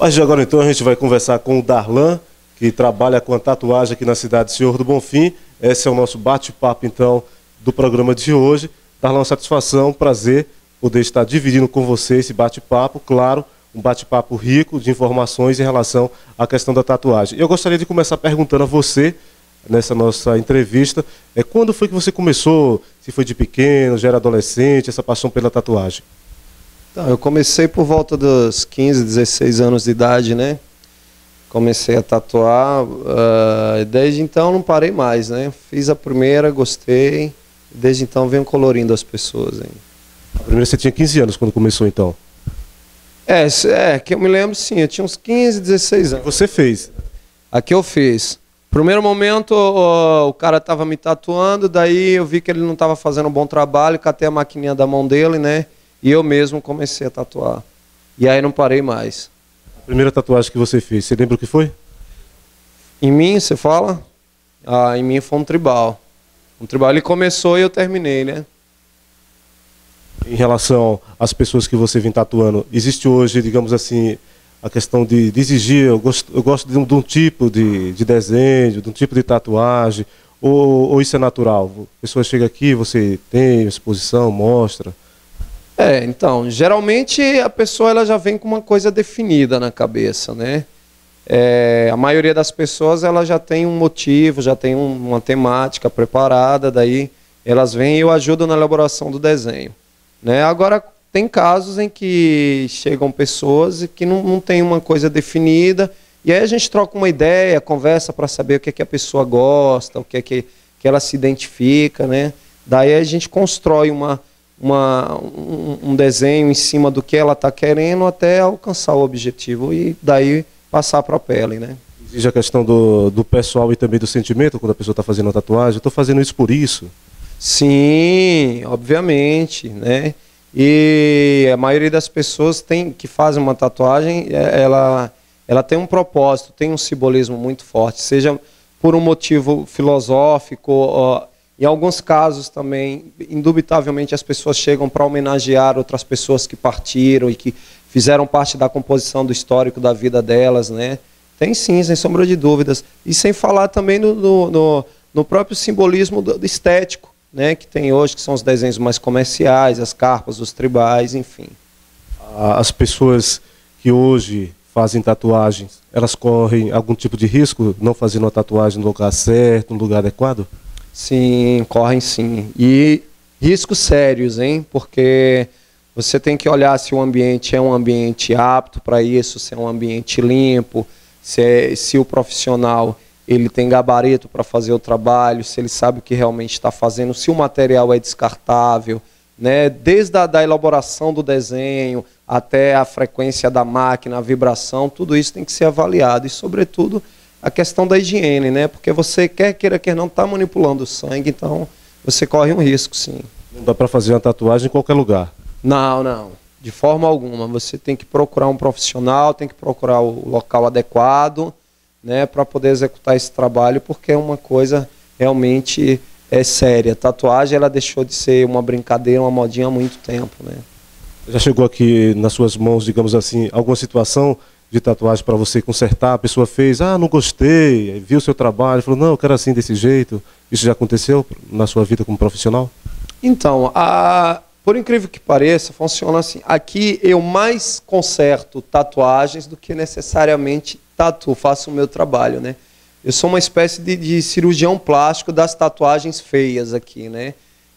Mas de agora então a gente vai conversar com o Darlan, que trabalha com a tatuagem aqui na cidade de Senhor do Bonfim. Esse é o nosso bate-papo então do programa de hoje. Darlan, uma satisfação, um prazer poder estar dividindo com você esse bate-papo, claro, um bate-papo rico de informações em relação à questão da tatuagem. Eu gostaria de começar perguntando a você, nessa nossa entrevista, quando foi que você começou, se foi de pequeno, já era adolescente, essa paixão pela tatuagem? Então, eu comecei por volta dos 15, 16 anos de idade, né? Comecei a tatuar, desde então não parei mais, né? Fiz a primeira, gostei, desde então venho colorindo as pessoas. Hein? A primeira você tinha 15 anos quando começou então? Que eu me lembro sim, eu tinha uns 15, 16 anos. Você fez? Aqui eu fiz. Primeiro momento o cara estava me tatuando, daí eu vi que ele não estava fazendo um bom trabalho, catei a maquininha da mão dele, né? E eu mesmo comecei a tatuar. E aí não parei mais. A primeira tatuagem que você fez, você lembra o que foi? Em mim, você fala? Em mim foi um tribal. Um tribal, ele começou e eu terminei, né? Em relação às pessoas que você vem tatuando, existe hoje, digamos assim, a questão de exigir, eu gosto de um tipo de desenho, de um tipo de tatuagem, ou isso é natural? A pessoa chega aqui, você tem exposição, mostra... Então, geralmente a pessoa ela já vem com uma coisa definida na cabeça, né? A maioria das pessoas ela já tem um motivo, já tem uma temática preparada, daí elas vêm e eu ajudo na elaboração do desenho, né? Agora, tem casos em que chegam pessoas que não tem uma coisa definida, e aí a gente troca uma ideia, conversa para saber o que é que a pessoa gosta, o que é que ela se identifica, né? Daí a gente constrói um desenho em cima do que ela está querendo até alcançar o objetivo e daí passar para a pele, né? Existe a questão do pessoal e também do sentimento quando a pessoa está fazendo a tatuagem. Eu estou fazendo isso por isso? Sim, obviamente, né? E a maioria das pessoas que fazem uma tatuagem, ela tem um propósito, tem um simbolismo muito forte, seja por um motivo filosófico. Em alguns casos também, indubitavelmente, as pessoas chegam para homenagear outras pessoas que partiram e que fizeram parte da composição do histórico da vida delas, né? Tem sim, sem sombra de dúvidas. E sem falar também no próprio simbolismo do estético, né? Que tem hoje, que são os desenhos mais comerciais, as carpas, os tribais, enfim. As pessoas que hoje fazem tatuagens, elas correm algum tipo de risco não fazendo uma tatuagem no lugar certo, no lugar adequado? Sim, correm sim. E riscos sérios, hein? Porque você tem que olhar se o ambiente é um ambiente apto para isso, se é um ambiente limpo, se o profissional ele tem gabarito para fazer o trabalho, se ele sabe o que realmente está fazendo, se o material é descartável, né? Desde a elaboração do desenho até a frequência da máquina, a vibração, tudo isso tem que ser avaliado. E, sobretudo, a questão da higiene, né? Porque você quer não está manipulando o sangue, então você corre um risco, sim. Não dá para fazer uma tatuagem em qualquer lugar? Não, de forma alguma. Você tem que procurar um profissional, tem que procurar o local adequado, né, para poder executar esse trabalho, porque é uma coisa realmente séria. A tatuagem ela deixou de ser uma brincadeira, uma modinha há muito tempo, né? Já chegou aqui nas suas mãos, digamos assim, alguma situação de tatuagem para você consertar? A pessoa fez, não gostei, viu o seu trabalho, falou, não, eu quero assim, desse jeito. Isso já aconteceu na sua vida como profissional? Então, por incrível que pareça, funciona assim. Aqui eu mais conserto tatuagens do que necessariamente faço o meu trabalho, né? Eu sou uma espécie de cirurgião plástico das tatuagens feias aqui, né?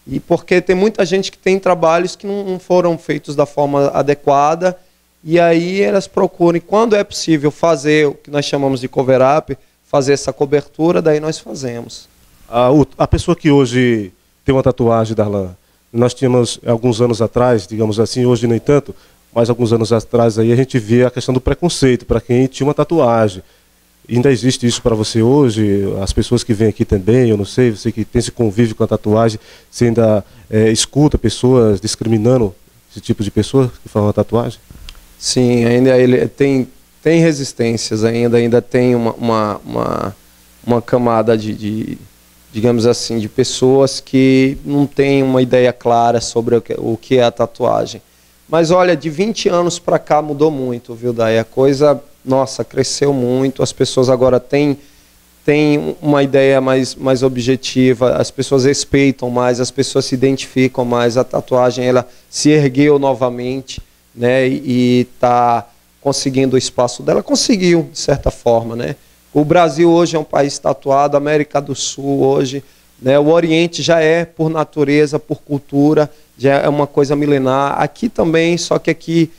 E porque tem muita gente que tem trabalhos que não foram feitos da forma adequada, e aí elas procuram, e quando é possível fazer o que nós chamamos de cover-up, fazer essa cobertura, daí nós fazemos. A pessoa que hoje tem uma tatuagem, Darlan, nós tínhamos alguns anos atrás, digamos assim, hoje nem tanto, mas alguns anos atrás aí a gente via a questão do preconceito para quem tinha uma tatuagem. Ainda existe isso para você hoje? As pessoas que vêm aqui também, eu não sei, você que tem esse convívio com a tatuagem, você ainda escuta pessoas discriminando esse tipo de pessoa que faz uma tatuagem? Sim, ainda ele tem resistências, ainda tem uma camada digamos assim, de pessoas que não têm uma ideia clara sobre o que é a tatuagem. Mas olha, de 20 anos para cá mudou muito, viu, Day? A coisa nossa, cresceu muito, as pessoas agora têm uma ideia mais objetiva, as pessoas respeitam mais, as pessoas se identificam mais, a tatuagem ela se ergueu novamente, né, e está conseguindo o espaço dela, conseguiu, de certa forma, né. O Brasil hoje é um país tatuado, a América do Sul hoje, né, o Oriente já é, por natureza, por cultura, já é uma coisa milenar. Aqui também, só que aqui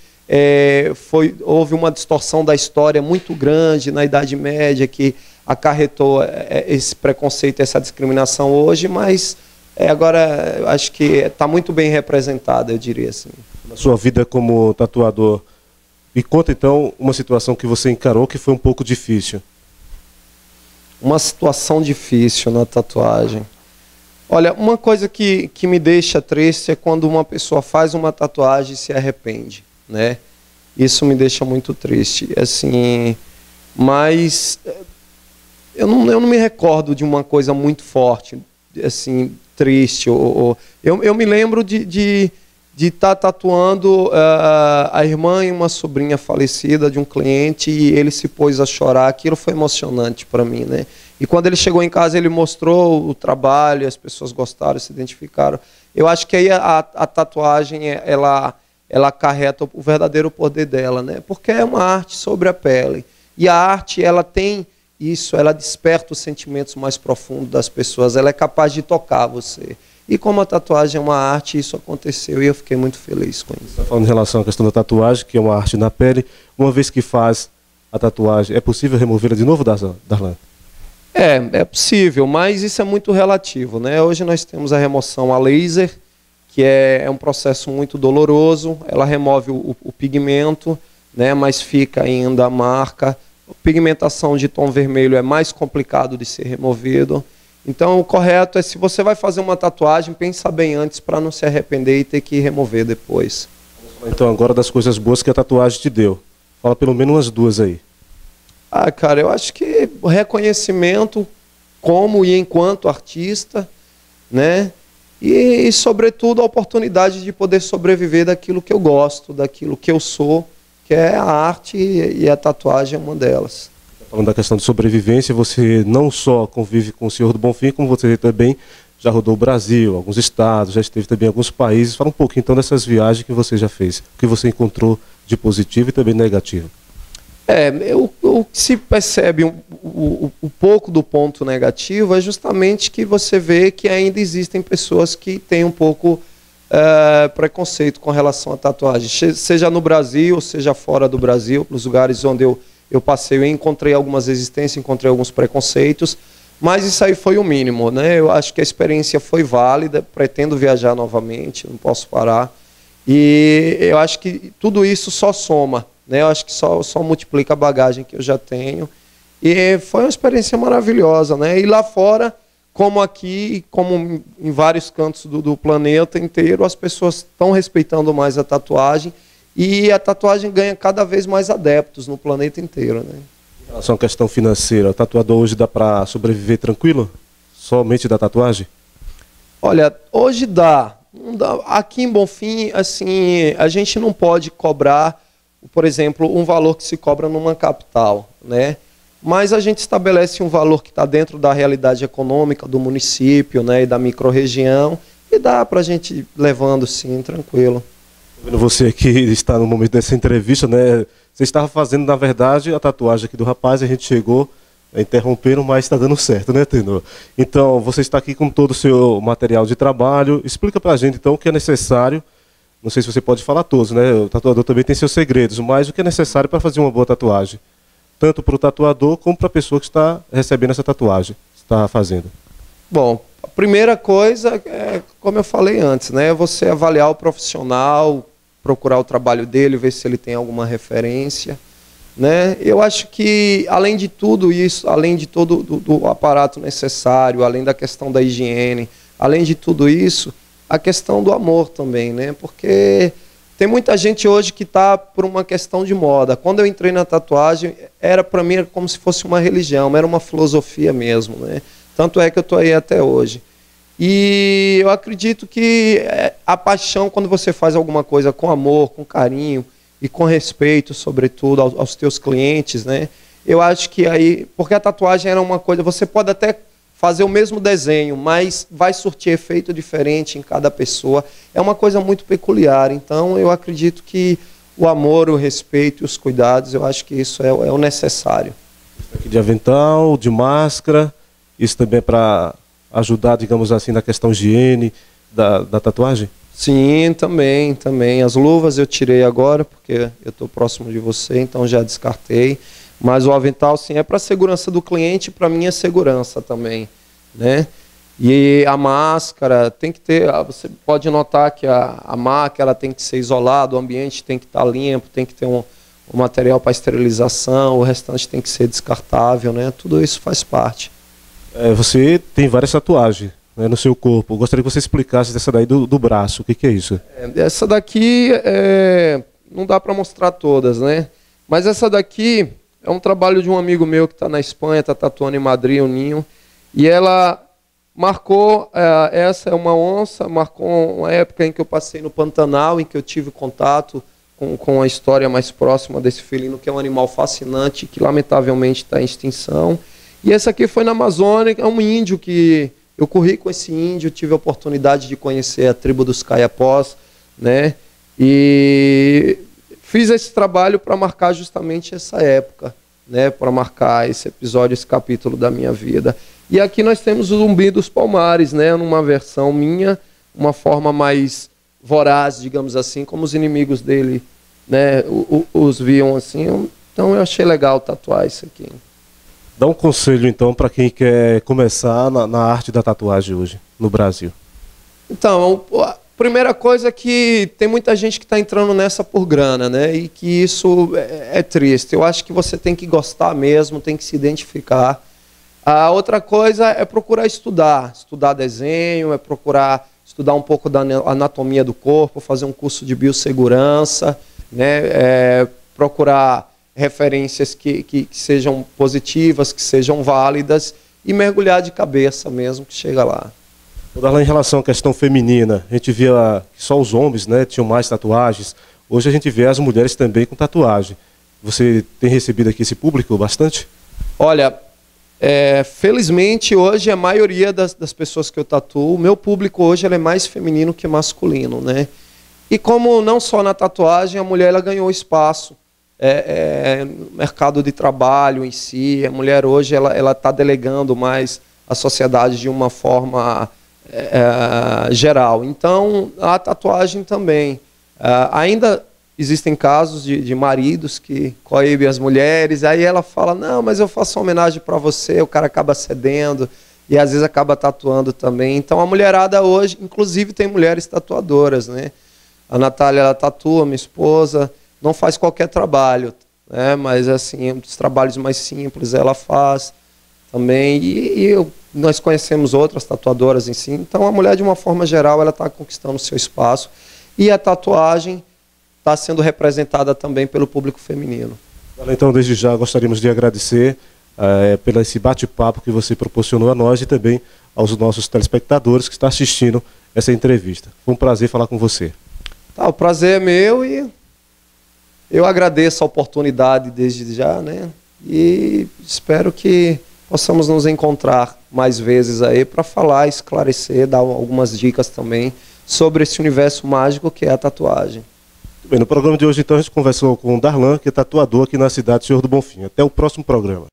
houve uma distorção da história muito grande na Idade Média, que acarretou esse preconceito, essa discriminação hoje, mas agora acho que está muito bem representada, eu diria assim. Na sua vida como tatuador, me conta então uma situação que você encarou que foi um pouco difícil. Uma situação difícil na tatuagem. Olha, uma coisa que me deixa triste é quando uma pessoa faz uma tatuagem e se arrepende, né? Isso me deixa muito triste, assim, mas eu não me recordo de uma coisa muito forte, assim, triste. Eu me lembro de estar tatuando a irmã e uma sobrinha falecida de um cliente e ele se pôs a chorar. Aquilo foi emocionante para mim, né? E quando ele chegou em casa, ele mostrou o trabalho, as pessoas gostaram, se identificaram. Eu acho que aí a tatuagem, ela acarreta o verdadeiro poder dela, né? Porque é uma arte sobre a pele. E a arte, ela tem isso, ela desperta os sentimentos mais profundos das pessoas, ela é capaz de tocar você. E como a tatuagem é uma arte, isso aconteceu e eu fiquei muito feliz com isso. Você está falando em relação à questão da tatuagem, que é uma arte na pele. Uma vez que faz a tatuagem, é possível removê-la de novo, Darlan? É possível, mas isso é muito relativo, né? Hoje nós temos a remoção a laser, que é um processo muito doloroso, ela remove o pigmento, né? Mas fica ainda a marca. A pigmentação de tom vermelho é mais complicado de ser removido. Então o correto é, se você vai fazer uma tatuagem, pensa bem antes para não se arrepender e ter que remover depois. Vamos falar então agora das coisas boas que a tatuagem te deu. Fala pelo menos umas duas aí. Ah, cara, eu acho que o reconhecimento como e enquanto artista, né? E sobretudo, a oportunidade de poder sobreviver daquilo que eu gosto, daquilo que eu sou, que é a arte e a tatuagem é uma delas. Falando da questão de sobrevivência, você não só convive com o Senhor do Bonfim, como você também já rodou o Brasil, alguns estados, já esteve também em alguns países. Fala um pouquinho então dessas viagens que você já fez, o que você encontrou de positivo e também negativo. O que se percebe um pouco do ponto negativo é justamente que você vê que ainda existem pessoas que têm um pouco preconceito com relação à tatuagem, seja no Brasil, seja fora do Brasil, nos lugares onde eu passei, eu encontrei algumas resistências, encontrei alguns preconceitos, mas isso aí foi o mínimo, né? Eu acho que a experiência foi válida, pretendo viajar novamente, não posso parar, e eu acho que tudo isso só soma, né? Eu acho que só multiplica a bagagem que eu já tenho. E foi uma experiência maravilhosa, né? E lá fora, como aqui, como em vários cantos do planeta inteiro, as pessoas estão respeitando mais a tatuagem e a tatuagem ganha cada vez mais adeptos no planeta inteiro, né? Em relação à questão financeira, o tatuador hoje dá para sobreviver tranquilo? Somente da tatuagem? Olha, hoje dá. Aqui em Bonfim, assim, a gente não pode cobrar, por exemplo, um valor que se cobra numa capital, né? Mas a gente estabelece um valor que está dentro da realidade econômica do município, né, e da microrregião, e dá para a gente ir levando, sim, tranquilo. Vendo você aqui está no momento dessa entrevista, né? Você estava fazendo, na verdade, a tatuagem aqui do rapaz, a gente chegou interrompendo, mas está dando certo, né, Tenor? Então, você está aqui com todo o seu material de trabalho. Explica para a gente, então, o que é necessário. Não sei se você pode falar todos, né? O tatuador também tem seus segredos, mas o que é necessário para fazer uma boa tatuagem? Tanto para o tatuador como para a pessoa que está recebendo essa tatuagem, está fazendo. Bom, a primeira coisa é, como eu falei antes, né? Você avaliar o profissional, procurar o trabalho dele, ver se ele tem alguma referência, né? Eu acho que, além de tudo isso, além de todo do aparato necessário, além da questão da higiene, além de tudo isso, a questão do amor também, né? Porque tem muita gente hoje que está por uma questão de moda. Quando eu entrei na tatuagem, para mim era como se fosse uma religião, era uma filosofia mesmo, né? Tanto é que eu estou aí até hoje. E eu acredito que a paixão, quando você faz alguma coisa com amor, com carinho, e com respeito, sobretudo, aos teus clientes, né? Eu acho que aí, porque a tatuagem era uma coisa, você pode até fazer o mesmo desenho, mas vai surtir efeito diferente em cada pessoa. É uma coisa muito peculiar. Então, eu acredito que o amor, o respeito e os cuidados, eu acho que isso é o necessário. Aqui de avental, de máscara, isso também é para ajudar, digamos assim, na questão higiene da tatuagem? Sim, também. As luvas eu tirei agora, porque eu estou próximo de você, então já descartei. Mas o avental, sim, é para a segurança do cliente e para a minha segurança também, né? E a máscara tem que ter, você pode notar que a máscara ela tem que ser isolada, o ambiente tem que estar limpo, tem que ter um material para esterilização, o restante tem que ser descartável, né? Tudo isso faz parte. Você tem várias tatuagens, né, no seu corpo. Eu gostaria que você explicasse dessa daí do braço. O que é isso? Essa daqui, não dá para mostrar todas, né? Mas essa daqui é um trabalho de um amigo meu que está na Espanha, está tatuando em Madrid, o Ninho. E ela marcou, essa é uma onça, marcou uma época em que eu passei no Pantanal, em que eu tive contato com a história mais próxima desse felino, que é um animal fascinante, que lamentavelmente está em extinção. E essa aqui foi na Amazônia, é um índio que eu corri com esse índio, tive a oportunidade de conhecer a tribo dos Caiapós, né? E fiz esse trabalho para marcar justamente essa época, né? Para marcar esse episódio, esse capítulo da minha vida. E aqui nós temos o Zumbi dos Palmares, né? Numa versão minha, uma forma mais voraz, digamos assim, como os inimigos dele, né? Os viam assim. Então eu achei legal tatuar isso aqui. Dá um conselho, então, para quem quer começar na arte da tatuagem hoje, no Brasil. Então, a primeira coisa é que tem muita gente que está entrando nessa por grana, né? E que isso é triste. Eu acho que você tem que gostar mesmo, tem que se identificar. A outra coisa é procurar estudar desenho, é procurar estudar um pouco da anatomia do corpo, fazer um curso de biossegurança, né? Procurar referências que sejam positivas, que sejam válidas e mergulhar de cabeça mesmo que chega lá. Em relação à questão feminina, a gente via que só os homens, né, tinham mais tatuagens. Hoje a gente vê as mulheres também com tatuagem. Você tem recebido aqui esse público bastante? Olha, felizmente hoje a maioria das pessoas que eu tatuo, o meu público hoje é mais feminino que masculino, né? E como não só na tatuagem, a mulher ela ganhou espaço no mercado de trabalho em si, a mulher hoje ela está delegando mais a sociedade de uma forma geral. Então, a tatuagem também. Ainda existem casos de maridos que coíbem as mulheres, aí ela fala, não, mas eu faço uma homenagem para você, o cara acaba cedendo e às vezes acaba tatuando também. Então, a mulherada hoje, inclusive tem mulheres tatuadoras, né? A Natália, ela tatua, minha esposa, não faz qualquer trabalho, né? Mas assim, os trabalhos mais simples ela faz também. Nós conhecemos outras tatuadoras em si. Então a mulher, de uma forma geral, ela está conquistando o seu espaço. E a tatuagem está sendo representada também pelo público feminino. Então, desde já, gostaríamos de agradecer pelo esse bate-papo que você proporcionou a nós e também aos nossos telespectadores que estão assistindo essa entrevista. Foi um prazer falar com você. O prazer é meu e eu agradeço a oportunidade desde já, né? E espero que possamos nos encontrar mais vezes aí para falar, esclarecer, dar algumas dicas também sobre esse universo mágico que é a tatuagem. Bem, no programa de hoje, então, a gente conversou com o Darlan, que é tatuador aqui na cidade de Senhor do Bonfim. Até o próximo programa.